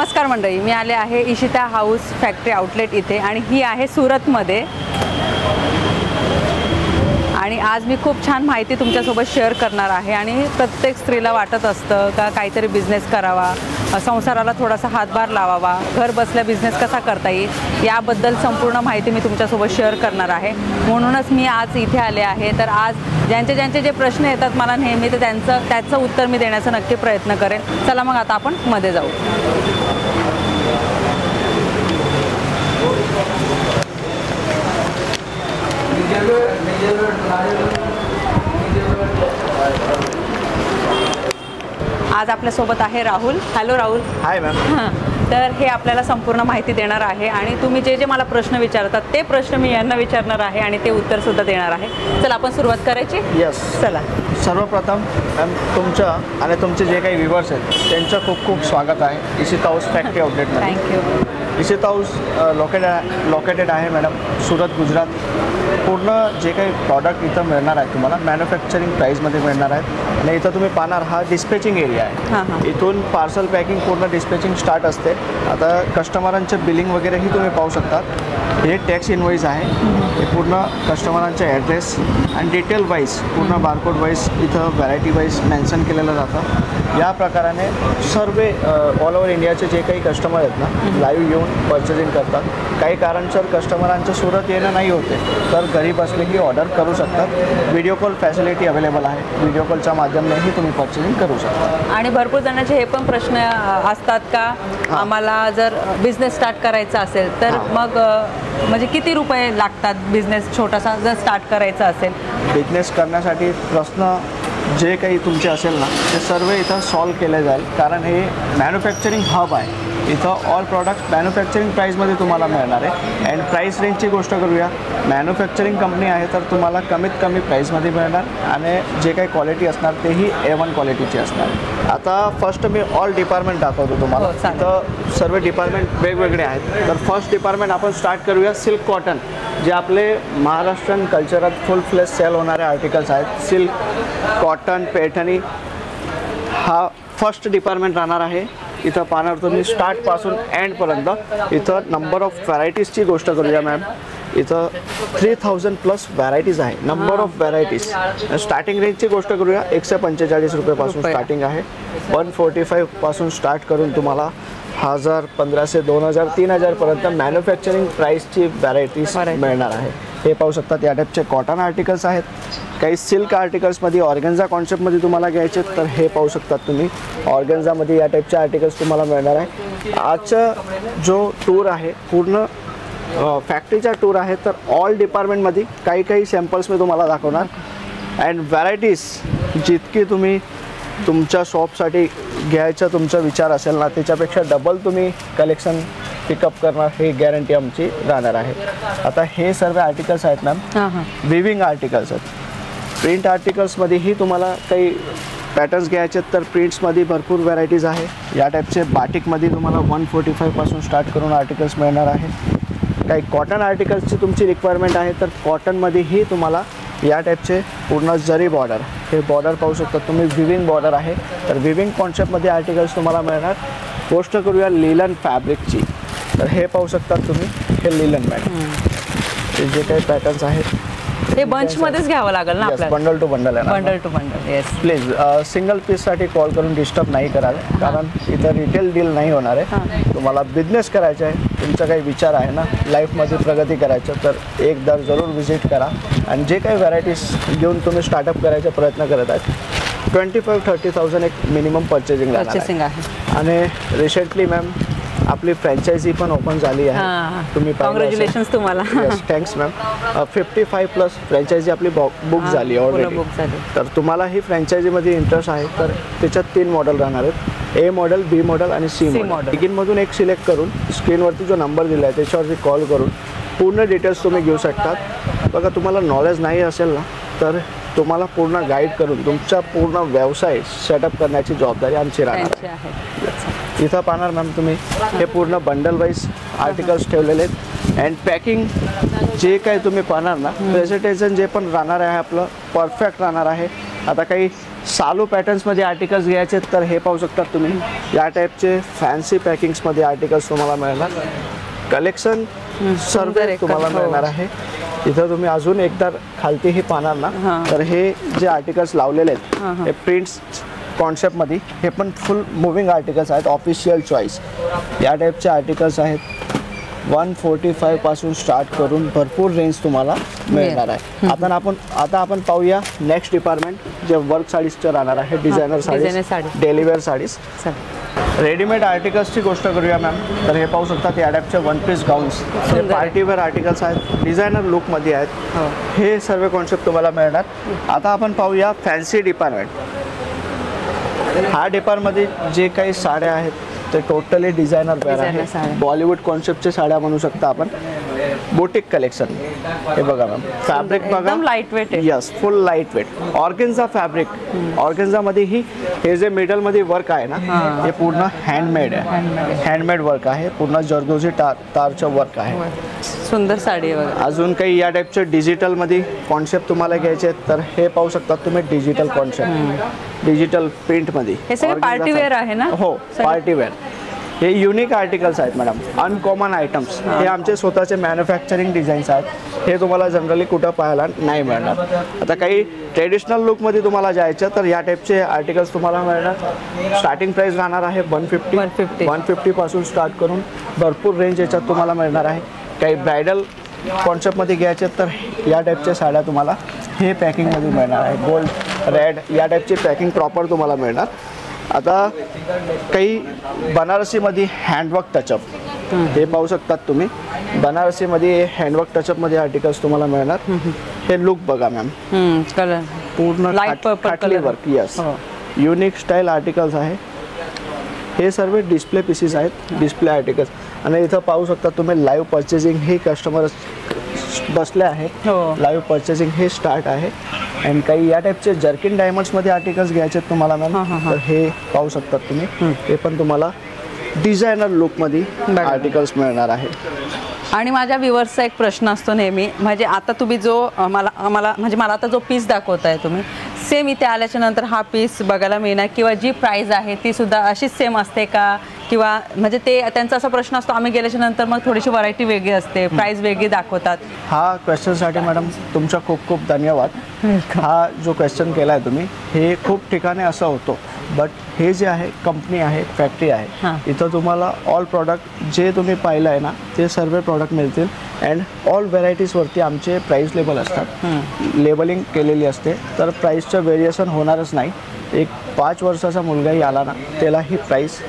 नमस्कार मंडळी, मी आले आहे इशिता हाऊस फॅक्टरी आउटलेट इथे आणि ही आहे सुरतमध्ये। आणि आज मी खूप छान माहिती तुमच्यासोबत शेअर करणार आहे। आणि प्रत्येक स्त्रीला वाटत असतं का काहीतरी बिझनेस करावा, संसाराला थोडासा हातभार लावावा, घर बसल्या बिझनेस कसा करता येईल याबद्दल संपूर्ण माहिती मी तुमच्यासोबत शेअर करणार आहे। म्हणूनच मी आज इथे आले आहे। तर आज ज्यांचे जे प्रश्न येतात मला नेहमी, तर त्याचं उत्तर मी देण्याचा नक्की प्रयत्न करेन। चला मग आता आपण मध्ये जाऊ। आज आपल्यासोबत आहे राहुल। हॅलो राहुल। हाय मॅम। तर हे आपल्याला संपूर्ण माहिती देणार आहे आणि तुम्ही जे मला प्रश्न विचारतात ते प्रश्न मी यांना विचारणार आहे आणि ते उत्तर सुद्धा देणार आहे। चला आपण सुरुवात करायची। यस चला। सर्वप्रथम मॅम तुमचं आणि तुमचे जे काही व्ह्यूअर्स आहेत त्यांचं खूप खूप स्वागत आहे इशिता हाऊस फॅक्टरी आउटलेटमध्ये। थँक्यू। इशिता हाऊस लोकेटेड आहे मॅडम सुरत गुजरात। पूर्ण जे काही प्रॉडक्ट इथं मिळणार आहे तुम्हाला मॅन्युफॅक्चरिंग प्राईसमध्ये मिळणार आहेत। आणि इथं तुम्ही पाहणार हा डिस्पॅचिंग एरिया आहे। इथून पार्सल पॅकिंग पूर्ण डिस्पॅचिंग स्टार्ट असते। आता कस्टमरांचे बिलिंग वगैरेही तुम्ही पाहू शकता। हे टॅक्स इनवॉइस आहे। हे पूर्ण कस्टमरांचे ॲड्रेस आणि डिटेल वाईज पूर्ण बारकोड वाईज इथं व्हरायटी वाईज मेन्शन केलेलं जातं। या प्रकाराने सर्व ऑल ओव्हर इंडियाचे जे काही कस्टमर आहेत ना लाईव्ह येऊन पर्चेसिंग करतात। काही कारणसर कस्टमरांचं सुरत येणं नाही होते तर घरी बसलेही ऑर्डर करू शकतात। व्हिडिओ कॉल फॅसिलिटी अवेलेबल आहे। व्हिडिओ कॉलच्या माध्यमानेही तुम्ही पर्चेसिंग करू शकता। आणि भरपूर जणांचे हे पण प्रश्न असतात का आम्हाला जर बिझनेस स्टार्ट करायचा असेल तर मग म्हणजे किती रुपये लागतात बिझनेस छोटासा जर स्टार्ट करायचा असेल? बिझनेस करण्यासाठी प्रश्न जे काही तुमचे असेल ना ते सर्व इथं सॉल्व केले जाईल। कारण हे मॅन्युफॅक्चरिंग हब आहे। इथं ऑल प्रॉडक्ट मॅन्युफॅक्चरिंग प्राईसमध्ये तुम्हाला मिळणार आहे। अँड प्राईस रेंजची गोष्ट करूया, मॅन्युफॅक्चरिंग कंपनी आहे तर तुम्हाला कमीत कमी प्राईसमध्ये मिळणार आणि जे काही क्वालिटी असणार तेही A1 क्वालिटीची असणार। आता फर्स्ट मी ऑल डिपार्टमेंट दाखवतो तुम्हाला। इथं सर्व डिपार्टमेंट वेगवेगळे आहेत। तर फर्स्ट डिपार्टमेंट आपण स्टार्ट करूया सिल्क कॉटन, जे आपले महाराष्ट्रीयन कल्चरात फुल फ्लेज सेल होणारे आर्टिकल्स आहेत। सिल्क कॉटन पैठणी हा फर्स्ट डिपार्टमेंट राहणार आहे। इथं पाहणार तुम्ही स्टार्टपासून एंडपर्यंत। इथं नंबर ऑफ व्हरायटीजची गोष्ट करूया मॅम, इथं 3000+ व्हरायटीज आहे। Number of varieties. स्टार्टिंग रेंजची गोष्ट करूया 145 रुपयापासून स्टार्टिंग आहे। 145 पासून स्टार्ट करून तुम्हाला 1000, 1500, 2000, 3000 पर्यंत मॅन्युफॅक्चरिंग प्राईसची व्हरायटीज मिळणार आहे। हे पाहू शकतात या टाईपचे कॉटन आर्टिकल्स आहेत। काही सिल्क आर्टिकल्समध्ये ऑर्गेन्झा कॉन्सेप्टमध्ये तुम्हाला घ्यायचे तर हे पाहू शकतात तुम्ही ऑर्गेन्झामध्ये या टाईपचे आर्टिकल्स तुम्हाला मिळणार आहे। आजचा जो टूर आहे पूर्ण फॅक्टरीचा टूर आहे। तर ऑल डिपार्टमेंटमध्ये काही सॅम्पल्स मी तुम्हाला दाखवणार। अँड व्हरायटीज जितकी तुम्ही तुमच्या शॉपसाठी घ्यायचा तुमचा विचार असेल ना त्याच्यापेक्षा डबल तुम्ही कलेक्शन पिकअप करणार हे गॅरंटी आमची राहणार आहे। आता हे सर्व आर्टिकल्स आहेत मॅम विविंग आर्टिकल्स आहेत। प्रिंट आर्टिकल्समध्येही तुम्हाला काही पॅटर्न्स घ्यायचे तर प्रिंट्समध्ये भरपूर व्हरायटीज आहे। या टाईपचे बाटिकमध्ये तुम्हाला 145 पासून स्टार्ट करून आर्टिकल्स मिळणार आहे। काही कॉटन आर्टिकल्सची तुमची रिक्वायरमेंट आहे तर कॉटनमध्येही तुम्हाला या टाईपचे पूर्ण जरी बॉर्डर, हे बॉर्डर पाहू शकता तुम्ही विविंग बॉर्डर आहे। तर विविंग कॉन्सेप्टमध्ये आर्टिकल्स तुम्हाला मिळणार। गोष्ट करूया लिलन फॅब्रिकची, तर हे पाहू शकतात तुम्ही हे लिलन मॅडम। हे जे काही पॅटर्न्स आहेत ते बंचमध्येच घ्यावं लागेल ना आपल्याला? बंडल टू बंडल आहे ना? Bundle two bundle. Yes please single पीससाठी कॉल करून डिस्टर्ब नाही कराल कारण इथं रिटेल डील नाही होणार आहे। तुम्हाला बिझनेस करायचा आहे, तुमचा काही विचार आहे ना लाईफमध्ये प्रगती करायचं तर एकदा जरूर व्हिजिट करा। आणि जे काही व्हरायटीज घेऊन तुम्ही स्टार्टअप करायचा प्रयत्न करत आहेत 25-30,000 एक मिनिमम पर्चेसिंग आहे। आणि रिसेंटली मॅम आपली फ्रँचायझी पण ओपन झाली आहे। तुम्ही कॉंग्रॅच्युलेशन्स तुम्हाला। Thanks ma'am. 55+ फ्रँचायझी आपली बुक झाली ऑलरेडी। तर तुम्हाला ही फ्रँचायझीमध्ये इंटरेस्ट आहे तर त्याच्यात 3 मॉडेल राहणार आहेत, A मॉडेल, B मॉडेल आणि C मॉडेल। बिगिनमधून एक सिलेक्ट करून स्क्रीनवरती जो नंबर दिला आहे त्याच्यावरती कॉल करून पूर्ण डिटेल्स तुम्ही घेऊ शकतात। बघा तुम्हाला नॉलेज नाही असेल ना तर तुम्हाला पूर्ण गाईड करून तुमचा पूर्ण व्यवसाय सेटअप करण्याची जबाबदारी आमची राहणार आहे। इथं पाहणार मॅम तुम्ही हे पूर्ण बंडल वाईज आर्टिकल्स ठेवलेले आहेत। अँड पॅकिंग जे काही तुम्ही पाहणार ना प्रेझेंटेशन जे पण राहणार आहे आपलं परफेक्ट राहणार आहे। आता काही सालू पॅटर्न्समध्ये आर्टिकल्स घ्यायचे तर हे पाहू शकता तुम्ही. या टाईपचे फॅन्सी पॅकिंग्समध्ये आर्टिकल्स तुम्हाला मिळणार. कलेक्शन सर्व तुम्हाला मिळणार आहे. इथं तुम्ही अजून एकदा खालतीही पाहणार ना तर हे जे आर्टिकल्स लावलेले आहेत हे प्रिंट्स कॉन्सेप्टमध्ये, हे पण फुल मुव्हिंग आर्टिकल्स आहेत. ऑफिशियल चॉईस या टाईपचे आर्टिकल्स आहेत. 145 पासून स्टार्ट करून भरपूर रेंज तुम्हाला मिळणार आहे. आता आपण पाहूया नेक्स्ट डिपार्टमेंट जे वर्क साडीजचं राहणार आहे. Designer saris, daily wear saris. Readymade आर्टिकल्सची गोष्ट करूया मॅम तर हे पाहू शकता या टाईपचे वन पीस गाऊन्स, हे पार्टीवेअर आर्टिकल्स आहेत. डिझायनर लुकमध्ये आहेत. हे सर्व कॉन्सेप्ट तुम्हाला मिळणार. आता आपण पाहूया फॅन्सी डिपार्टमेंट. हा डिपार्टमध्ये जे काही साड्या आहेत ते टोटली डिझायनर वेअर आहे. बॉलिवूड कॉन्सेप्टच्या साड्या म्हणू शकता आपण. Boutique collection. हे बघा मॅम, फॅब्रिक बघा, लाईट वेट आहे. Yes, full light weight organza fabric. ऑर्गेन्झामध्ये ही हे जे मिडलमध्ये वर्क आहे ना हे पूर्ण हँडमेड आहे. हँडमेड वर्क आहे. पूर्ण जरदोजी तारचं वर्क आहे. सुंदर साडी आहे बघा. अजून काही या टाईपचे डिजिटलमध्ये कॉन्सेप्ट तुम्हाला घ्यायचे आहेत तर हे पाहू शकता तुम्ही. डिजिटल कॉन्सेप्ट, डिजिटल प्रिंटमध्ये. हे सगळे पार्टी वेअर आहे ना? हो, पार्टी वेअर. हे युनिक आर्टिकल्स आहेत मॅडम. Uncommon items. हे आमचे स्वतःचे मॅन्युफॅक्चरिंग डिझाईन्स आहेत. हे तुम्हाला जनरली कुठं पाहायला नाही मिळणार. आता काही ट्रेडिशनल लुकमध्ये तुम्हाला जायचं तर या टाईपचे आर्टिकल्स तुम्हाला मिळणार. स्टार्टिंग प्राईस राहणार आहे 150 पासून स्टार्ट करून भरपूर रेंज याच्यात तुम्हाला मिळणार आहे. काही ब्रायडल कॉन्सेप्टमध्ये घ्यायचे तर या टाईपच्या साड्या तुम्हाला हे पॅकिंगमध्ये मिळणार आहे. गोल्ड, रेड या टाईपची पॅकिंग प्रॉपर तुम्हाला मिळणार. आता काही बनारसीमध्ये हँडवर्क टचअप, हे पाहू शकतात तुम्ही. बनारसीमध्ये हँडवर्क टचअपमध्ये आर्टिकल्स तुम्हाला मिळणार. हे लुक बघा मॅम, कलर पूर्ण खाटली work. Yes, unique style articles आहे. हे सर्व डिस्प्ले पीसेस आहेत, डिस्प्ले आर्टिकल्स. आणि इथं पाहू शकता तुम्ही लाईव्ह परचेसिंग हे कस्टमर बसले आहेत. लाईव्ह परचेसिंग हे स्टार्ट आहे. अँड काही या टाईपचे जर्किन डायमंड्समध्ये आर्टिकल्स घ्यायचे आहेत तुम्हाला मॅम तर हे पाहू शकतात तुम्ही. हे पण तुम्हाला डिझायनर लुकमध्ये आर्टिकल्स मिळणार आहे. आणि माझ्या व्ह्युअर्सचा एक प्रश्न असतो नेहमी, म्हणजे आता तुम्ही जो मला आता जो पीस दाखवताय तुम्ही, सेम इथे आल्याच्या नंतर हा पीस बघायला मिळणार किंवा जी प्राइस आहे ती सुद्धा अशीच सेम असते का? किंवा म्हणजे ते त्यांचा असा प्रश्न असतो, आम्ही गेल्याच्या नंतर मग थोडीशी व्हरायटी वेगळी असते, प्राइस वेगळी दाखवतात. हा क्वेश्चनसाठी मॅडम तुमचा खूप खूप धन्यवाद. हा जो क्वेश्चन केला आहे तुम्ही, हे खूप ठिकाणी असं होतं. बट हे जे आहे कंपनी आहे, फॅक्टरी आहे. इथं तुम्हाला ऑल प्रॉडक्ट जे तुम्ही पाहिलं आहे ना ते सर्व प्रॉडक्ट मिळतील. अँड ऑल व्हेरायटीजवरती आमचे प्राईस लेबल असतात. लेबलिंग केलेली असते तर प्राईसचं व्हेरिएशन होणारच नाही. एक 5 वर्षाचा मुलगाही आला ना त्याला ही प्राईस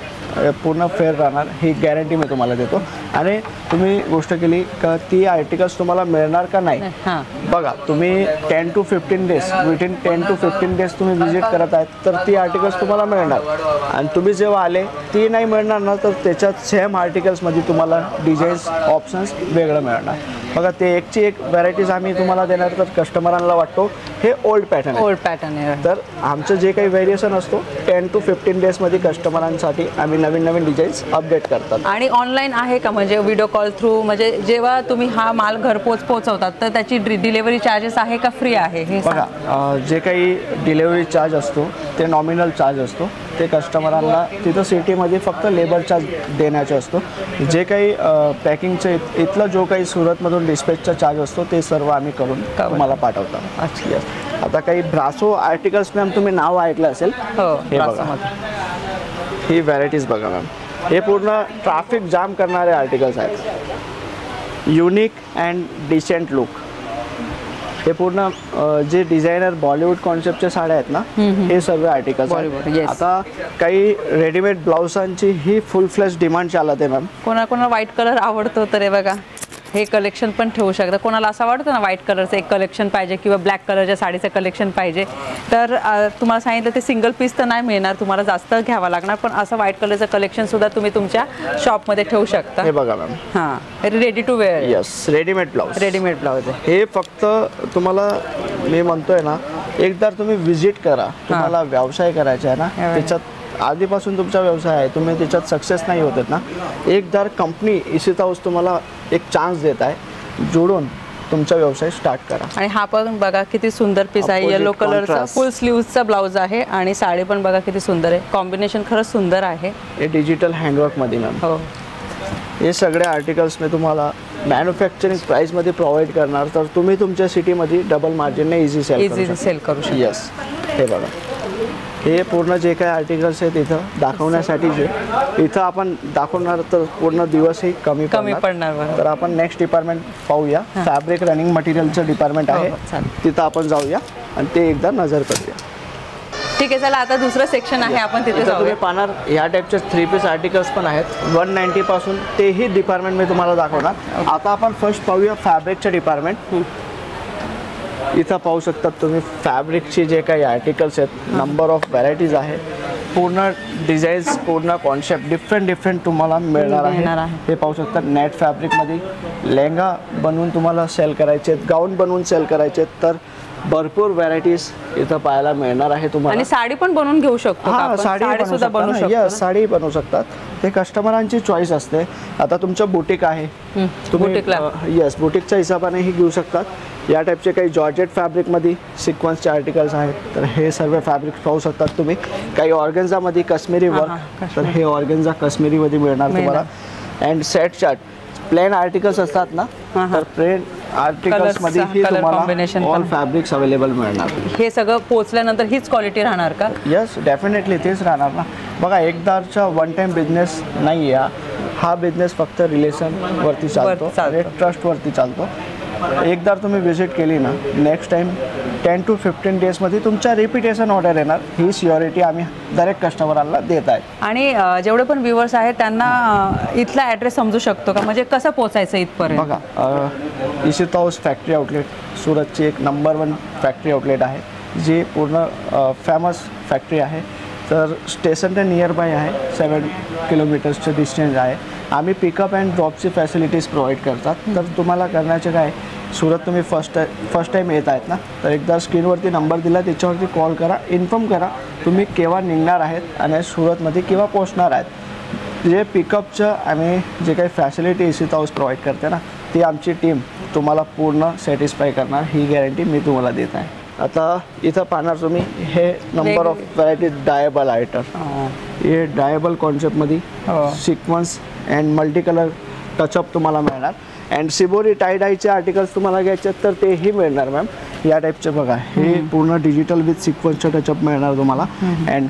पूर्ण फेअर राहणार, ही गॅरंटी मी तुम्हाला देतो. आणि तुम्ही गोष्ट केली का ती आर्टिकल्स तुम्हाला मिळणार का नाही, बघा तुम्ही 10 to 15 days, within 10 to 15 days तुम्ही व्हिजिट करत आहेत तर ती आर्टिकल्स तुम्हाला मिळणार. आणि तुम्ही जेव्हा आले ती नाही मिळणार ना तर त्याच्यात सेम आर्टिकल्समध्ये तुम्हाला डिझाईन्स ऑप्शन्स वेगळं मिळणार. बघा ते एकची एक व्हरायटीज आम्ही तुम्हाला देणार तर कस्टमरांना वाटतो हे ओल्ड पॅटर्न आहे. तर आमचं जे काही व्हेरिएशन असतो 10 to 15 डेजमध्ये कस्टमरांसाठी आम्ही नवीन नवीन डिझाईन्स अपडेट करतात. आणि ऑनलाईन आहे का, म्हणजे व्हिडिओ कॉल थ्रू, म्हणजे जेव्हा तुम्ही हा माल घरपोच पोहोचवतात तर त्याची डिलेव्हरी चार्जेस आहे का फ्री आहे? हे बघा जे काही डिलेव्हरी चार्ज असतो ते नॉमिनल चार्ज असतो. ते कस्टमरांना तिथं सिटीमध्ये फक्त लेबर चार्ज देण्याचा असतो. जे काही पॅकिंगचे इथलं जो काही सुरतमधून डिस्पॅचचा चार्ज असतो ते सर्व आम्ही करून तुम्हाला पाठवतो. अच्छा. आता काही ब्रासो आर्टिकल्स मॅम तुम्ही नाव ऐकलं असेल. हे बघा ही व्हरायटीज बघा मॅम, हे पूर्ण ट्रॅफिक जाम करणारे आर्टिकल्स आहेत. Unique and decent look. हे पूर्ण जे डिझायनर बॉलिवूड कॉन्सेप्टच्या साड्या आहेत ना हे सर्व आर्टिकल्स आहेत. आता काही रेडीमेड ब्लाउजांची ही फुल फ्लेश डिमांड चालत आहे मॅम. कोणाकोणाला व्हाईट कलर आवडतो तर हे बघा हे कलेक्शन पण ठेवू शकता. कोणाला असं वाटतं ना व्हाईट कलरचं एक कलेक्शन पाहिजे किंवा ब्लॅक कलरच्या साडीचं कलेक्शन पाहिजे तर तुम्हाला सांगितलं ते सिंगल पीस तर नाही मिळणार, तुम्हाला जास्त घ्यावं लागणार. पण असं व्हाईट कलरचं कलेक्शन सुद्धा तुम्ही तुमच्या शॉपमध्ये ठेवू शकता. हे बघा मॅम, हां ready to wear. Yes, readymade blouse आहे हे. फक्त तुम्हाला मी म्हणतोय ना एकदा तुम्ही व्हिजिट करा. तुम्हाला व्यवसाय करायचा आहे ना, त्याच्यात आधीपासून तुमचा व्यवसाय आहे, तुम्ही त्याच्यात सक्सेस नाही होतात ना, एकदा कंपनी इशिता हाऊस तुम्हाला एक चान्स देत आहे. जोडून तुमचा व्यवसाय स्टार्ट करा. आणि हा पण बघा किती सुंदर पीस आहे, येलो कलरचा फुल स्लीव्हचा ब्लाउज आहे आणि साडी पण बघा किती सुंदर आहे, कॉम्बिनेशन खरंच सुंदर आहे. हे डिजिटल हँडवर्कमध्ये मॅम. हो, हे सगळे आर्टिकल्स मी तुम्हाला मॅन्युफॅक्चरिंग प्राईसमध्ये प्रोव्हाइड करणार, तर तुम्ही तुमच्या सिटीमध्ये डबल मार्जिनने इझी सेल करू शकता. येस, हे बघा, हे पूर्ण जे काही आर्टिकल्स आहेत इथं दाखवण्यासाठी जे इथं आपण दाखवणार तर पूर्ण दिवसही कमी पडणार. तर आपण नेक्स्ट डिपार्टमेंट पाहूया. फॅब्रिक रनिंग मटेरियलचं डिपार्टमेंट आहे, तिथं आपण जाऊया आणि ते एकदा नजर करूया. ठीक आहे, चला आता दुसरं सेक्शन आहे, आपण तिथे जाऊया. तुम्ही पाहणार या टाईपचे 3 पीस आर्टिकल्स पण आहेत 190 पासून, तेही डिपार्टमेंट मी तुम्हाला दाखवणार. आता आपण फर्स्ट पाहूया फॅब्रिकचे डिपार्टमेंट. इथं पाहू शकतात तुम्ही फॅब्रिकचे जे काही आर्टिकल्स आहेत, नंबर ऑफ व्हरायटीज आहे, पूर्ण डिझाईन्स, पूर्ण कॉन्सेप्ट डिफरंट तुम्हाला मिळणार आहे. हे पाहू शकतात नेट फॅब्रिकमध्ये लेहंगा बनवून तुम्हाला सेल करायचे आहेत, गाऊन बनवून सेल करायचे आहेत, तर भरपूर व्हरायटीज इथं पाहायला मिळणार आहे तुम्हाला. आणि साडी पण बनवून घेऊ शकतो. साडी सुद्धा बनवू शकतो. यस, साडी बनवू शकतात. ते कस्टमरांची चॉईस असते. आता तुमचं बुटीक आहे, तुम्ही यस बुटीकच्या हिशोबानेही घेऊ शकतात. या टाईपचे काही जॉर्जेट फॅब्रिकमध्ये सिक्वन्सचे आर्टिकल्स आहेत, तर हे सर्व फॅब्रिक पाहू शकतात तुम्ही. काही ऑर्गन्झामध्ये काश्मीरी वर्क, तर हे ऑर्गन्झा काश्मीरीमध्ये मिळणार तुम्हाला. And set chart plain articles असतात ना, तर प्लेन आर्टिकल्स मध्ये ही तुम्हाला ऑल फॅब्रिक्स अवेलेबल मिळणार. हे सगळं पोहोचल्यानंतर हीच क्वालिटी राहणार का? यस, डेफिनेटली तेच राहणार ना. बघा, एकदाचा वन टाइम बिझनेस नाही आहे हा बिझनेस, फक्त रिलेशनवरती चालतो, ट्रस्टवरती चालतो. एकदा तुम्ही व्हिजिट केली ना, नेक्स्ट टाइम 10 to 15 डेजमध्ये तुमच्या रिपिटेशन ऑर्डर येणार. ही सिक्युरिटी आम्ही दरेक कस्टमरांना देत आहे. आणि जेवढे पण व्ह्युअर्स आहेत त्यांना इथला ॲड्रेस समजू शकतो का, म्हणजे कसं पोचायचं इथपर्यंत? बघा, इशिता हाऊस फॅक्टरी आउटलेट सुरतची एक नंबर 1 फॅक्टरी आउटलेट आहे, जी पूर्ण फेमस फॅक्टरी आहे. तर स्टेशनच्या नियर बाय आहे, 7 किलोमीटर्सचं डिस्टन्स आहे. आम्ही पिकअप अँड ड्रॉपची फॅसिलिटीज प्रोव्हाइड करतात. तर तुम्हाला करण्याचे काय, सुरत तुम्ही फर्स्ट टाईम येत आहेत ना, तर एकदा स्क्रीनवरती नंबर दिला, त्याच्यावरती कॉल करा, इन्फॉर्म करा तुम्ही केव्हा निघणार आहेत आणि सुरतमध्ये केव्हा पोचणार आहेत. जे पिकअपचं आम्ही जे काही फॅसिलिटी इशिता हाऊस प्रोव्हाइड करते ना, ती आमची टीम तुम्हाला पूर्ण सॅटिस्फाय करणार, ही गॅरंटी मी तुम्हाला देत आहे. आता इथं पाहणार तुम्ही हे number of variety dyeable item. हे डायबल कॉन्सेप्टमध्ये sequence and multi colour touch up तुम्हाला मिळणार. अँड सिबोरी टाय डायचे आर्टिकल्स तुम्हाला घ्यायचे तर तेही मिळणार मॅम. या टाईपचे बघा, हे पूर्ण डिजिटल विथ सिक्वन्सचं टचअप मिळणार तुम्हाला. अँड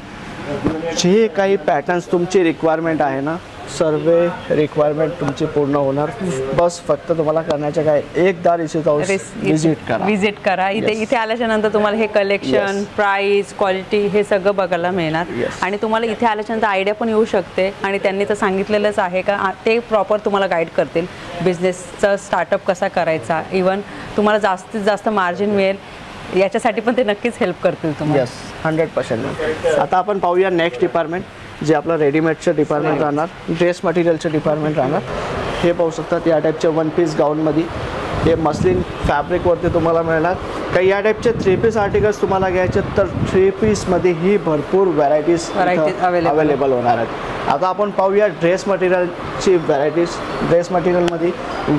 जे काही पॅटर्न्स तुमची रिक्वायरमेंट आहे ना, सर्व रिक्वायरमेंट तुमची पूर्ण होणार. बस फक्त तुम्हाला करण्याचे काय, एकदा इशिता हाऊस विजिट करा. इथे आल्याच्या नंतर तुम्हाला हे कलेक्शन, प्राइस, क्वालिटी हे सगळं बघायला मिळणार. आणि तुम्हाला इथे आल्याच्या नंतर आयडिया पण येऊ शकते. आणि त्यांनी तर सांगितलेलंच आहे का, ते प्रॉपर तुम्हाला गाईड करतील बिझनेसचा स्टार्टअप कसा करायचा. इवन तुम्हाला जास्तीत जास्त मार्जिन मिळेल याच्यासाठी पण ते नक्कीच हेल्प करतील तुम्हाला. यस, 100%. आता आपण पाहूया नेक्स्ट डिपार्टमेंट, जे आपलं रेडीमेडचं डिपार्टमेंट राहणार, ड्रेस मटेरियलचं डिपार्टमेंट राहणार. हे पाहू शकतात या टाईपचे 1 पीस गाऊनमध्ये हे मस्लिन फॅब्रिकवरती तुम्हाला मिळणार. काही या टाईपचे 3 पीस आर्टिकल्स तुम्हाला घ्यायचे तर 3 पीसमध्ये ही भरपूर व्हरायटीज अवेलेबल होणार आहेत. आता आपण पाहूया ड्रेस मटेरियलची व्हरायटीज. ड्रेस मटेरियलमध्ये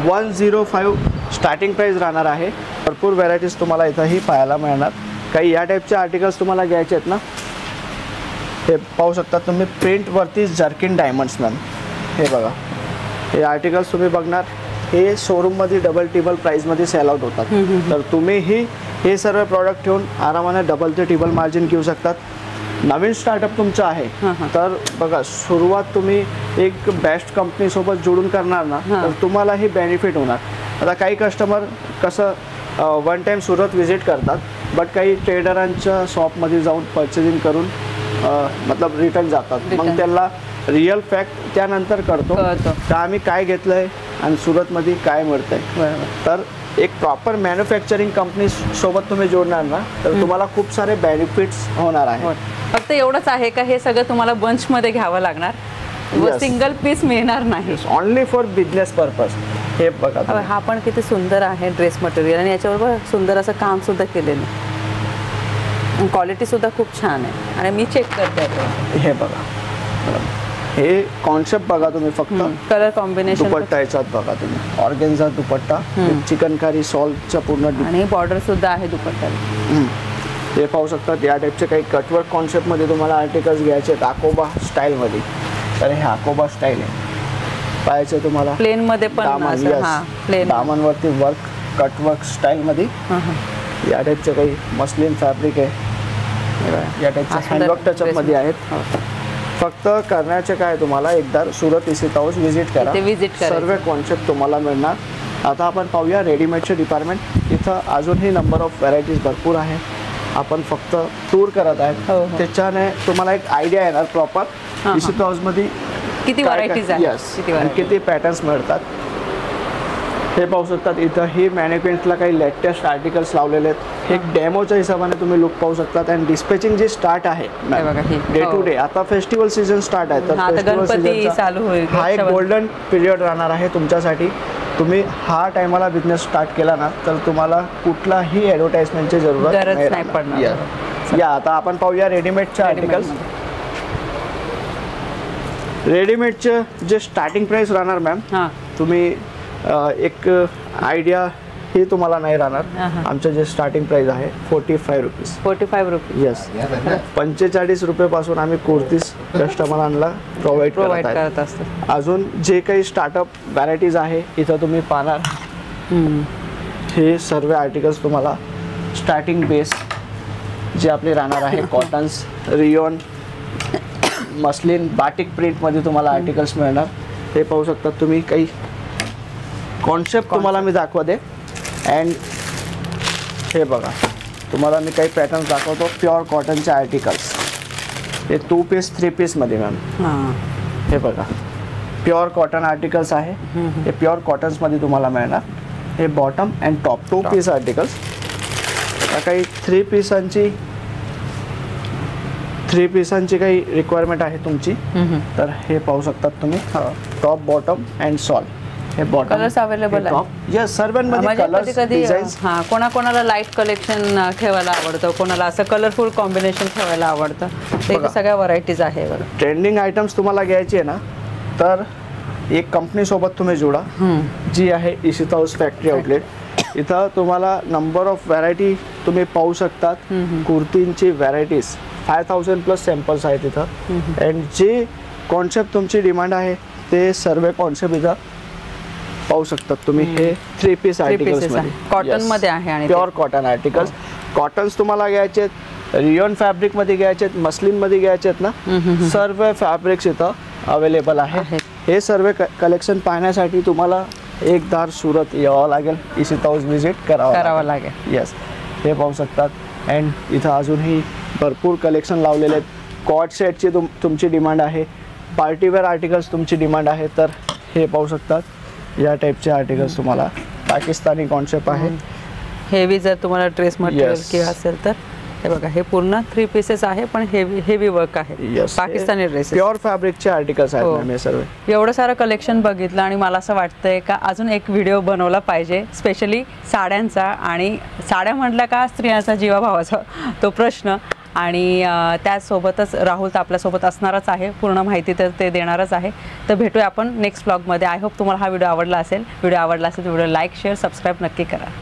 105 स्टार्टिंग प्राईस राहणार आहे. भरपूर व्हरायटीज तुम्हाला इथंही पाहायला मिळणार. काही या टाईपचे आर्टिकल्स तुम्हाला घ्यायचे आहेत ना, हे पाहू शकता तुम्ही प्रिंटवरती जर्किन डायमंड्स मॅम. हे बघा, हे आर्टिकल्स तुम्ही बघणार, हे शोरूममध्ये डबल टिबल प्राईजमध्ये सेल आउट होतात. तर तुम्हीही हे सर्व प्रॉडक्ट ठेवून आरामाने डबल ते टिबल मार्जिन घेऊ शकतात. नवीन स्टार्टअप तुमचं आहे तर बघा, सुरुवात तुम्ही एक बेस्ट कंपनीसोबत जोडून करणार ना, तर तुम्हालाही बेनिफिट होणार. आता काही कस्टमर कसं 1 टाईम सुरत व्हिजिट करतात, बट काही ट्रेडरांच्या शॉपमध्ये जाऊन परचेसिंग करून मतलब रिटर्न जातात. मग त्याला रिअल फॅक्ट त्यानंतर करतो तर आम्ही काय घेतलं आहे आणि सुरतमध्ये काय मिळतं आहे. तर एक प्रॉपर मॅन्युफॅक्चरिंग कंपनी सोबत तुम्ही जोडणार ना, तर तुम्हाला खूप सारे बेनिफिट्स होणार आहे. फक्त एवढंच आहे का, हे सगळं तुम्हाला बंचमध्ये घ्यावं लागणार, सिंगल पीस मिळणार नाही. Only for business purpose. हे बघा, हा पण किती सुंदर आहे ड्रेस मटेरियल, आणि याच्यावर सुंदर असं काम सुद्धा केलेलं, क्वालिटी सुद्धा खूप छान आहे. आणि मी चेक करते. हे बघा, हे कॉन्सेप्ट बघा तुम्ही, फक्त कलर कॉम्बिनेशन दुपट्टा याच्यात बघा तुम्ही, ऑर्गेन्झा दुपट्टा, चिकनकारी सॉल्टचा पूर्ण आणि बॉर्डर सुद्धा आहे दुपट्ट्याला. हे पाहू शकतात. या टाईपचे काही कटवर्क कॉन्सेप्टमध्ये तुम्हाला आर्टिकल्स घ्यायचे आहेत आकोबा स्टाईलमध्ये. तर हे आकोबा स्टाईल आहे, पाहायचं तुम्हाला प्लेनमध्ये पण प्लेन दामनवरती वर्क कटवर्क स्टाईलमध्ये. या टाईपचे काही मस्लिन फॅब्रिक आहे, या टाईपचे हँडवर्क टचअपमध्ये आहेत. फक्त करण्याचे काय, तुम्हाला एकदा सुरत इसित हाऊस व्हिजिट करा, सर्व कॉन्सेप्ट तुम्हाला मिळणार. आता आपण पाहूया रेडीमेडचे डिपार्टमेंट. इथं अजूनही नंबर ऑफ व्हरायटीज भरपूर आहे. आपण फक्त टूर करत आहेत, त्याच्याने तुम्हाला एक आयडिया येणार प्रॉपर इसित हाऊसमध्ये किती व्हरायटीज आहेत, किती पॅटर्न्स मिळतात. हे पाहू शकतात. इथं ही मॅनिक्विन्सला काही लेटेस्ट आर्टिकल्स लावलेले आहेत. एक डेमोच्या हिशोबाने तुम्ही लुक पाहू शकतात. आणि डिस्पॅचिंग जे स्टार्ट आहे डे टू डे, आता फेस्टिवल सीझन स्टार्ट आहे, तर फेस्टिवल सीझन हा एक गोल्डन पिरियड राहणार आहे तुमच्यासाठी. तुम्ही हा टायमाला बिझनेस स्टार्ट केला ना, तर तुम्हाला कुठलाही ॲडव्हर्टाइजमेंटची जरूरत नाही पडणार. या आता आपण पाहूया रेडीमेडचे आर्टिकल्स. रेडीमेडचे जे स्टार्टिंग प्राइस राहणार मॅम, तुम्ही एक आयडिया हे तुम्हाला नाही राहणार. आमचं जे स्टार्टिंग प्राइस आहे 45 रुपीज. 45 रुपीज. येस, 45 रुपयापासून आम्ही कुर्तीज कस्टमरांना प्रोव्हाइड करत असतो. अजून जे काही स्टार्टअप व्हरायटीज आहे इथं तुम्ही पाहणार. हे सर्व आर्टिकल्स तुम्हाला स्टार्टिंग बेस जे आपले राहणार आहे कॉटन्स, रियोन, मस्लिन, बाटिक प्रिंटमध्ये तुम्हाला आर्टिकल्स मिळणार. हे पाहू शकतात तुम्ही. काही कॉन्सेप्ट तुम्हाला मी दाखवते. अँड हे बघा, तुम्हाला मी काही पॅटर्न्स दाखवतो. प्युअर कॉटनचे आर्टिकल्स, हे 2 पीस 3 पीसमध्ये मॅम. हे बघा, प्युअर कॉटन आर्टिकल्स आहे. हे प्युअर कॉटन्समध्ये तुम्हाला मिळणार. हे bottom and top 2 piece articles. काही 3 पीसांची काही रिक्वायरमेंट आहे तुमची, तर हे पाहू शकतात तुम्ही. Top, bottom and shawl. हे बॉटम कलर्स अवेलेबल आहे. येस, सर्वांमध्ये कलर्स, डिझाईन्स. कोणाकोणाला लाईट कलेक्शन ठेवायला आवडतं, कोणाला असं कलरफुल कॉम्बिनेशन ठेवायला आवडतं. ते सगळ्या व्हरायटीज आहे. ट्रेंडिंग आयटम्स तुम्हाला घ्यायचे आहे ना, तर एक कंपनीसोबत तुम्ही जोडा, जी आहे इसित हाऊस फॅक्टरी आउटलेट. इथं तुम्हाला नंबर ऑफ व्हरायटी तुम्ही पाहू शकतात. कुर्तींची व्हरायटीज 5000+ सॅम्पल्स आहेत इथं. अँड जे कॉन्सेप्ट तुमची डिमांड आहे ते सर्व कॉन्सेप्ट इथं पाहू शकतात तुम्ही. हे 3 पीस आर्टिकल्स कॉटन मध्ये आहे आणि प्युअर कॉटन आर्टिकल्स. कॉटन्स तुम्हाला घ्यायचे आहेत, रियोन फॅब्रिक मध्ये घ्यायचे आहेत, मस्लिन मध्ये घ्यायचे आहेत ना, सर्व फॅब्रिक्स इथं अवेलेबल आहे. हे सर्व कलेक्शन पाहण्यासाठी तुम्हाला एकदा सुरत यावं लागेल, इसित हाऊस व्हिजिट करावं लागेल. येस, हे पाहू शकतात. अँड इथं अजूनही भरपूर कलेक्शन लावलेले आहेत. कॉट सेटची तुमची डिमांड आहे, पार्टीवेअर आर्टिकल्स तुमची डिमांड आहे, तर हे पाहू शकतात. या टाईपचे आर्टिकल्स तुम्हाला. पाकिस्तानी कॉन्सेप्ट आहे. हेवी जर तुम्हाला ड्रेस मटेरियल किंवा असेल तर हे बघा, हे पूर्ण 3 पीसेस आहे, पण हेवी वर्क आहे. पाकिस्तानी ड्रेसेस, प्युअर फॅब्रिकचे आर्टिकल्स आहेत हे सर्व. एवढं सारं कलेक्शन बघितलं आणि मला असं वाटतंय का अजून एक व्हिडिओ बनवला पाहिजे स्पेशली साड्यांचा. आणि साड्या म्हटलं का स्त्रियांचा जीवाभावाचा तो प्रश्न. आणि त्यासोबतच राहुल तर आपल्यासोबत असणारच आहे, पूर्ण माहिती तर ते देणारच आहे. तर भेटूया आपण नेक्स्ट ब्लॉगमध्ये. आय होप तुम्हाला हा व्हिडिओ आवडला असेल. व्हिडिओ आवडला असेल तर व्हिडिओ लाईक, शेअर, सबस्क्राईब नक्की करा.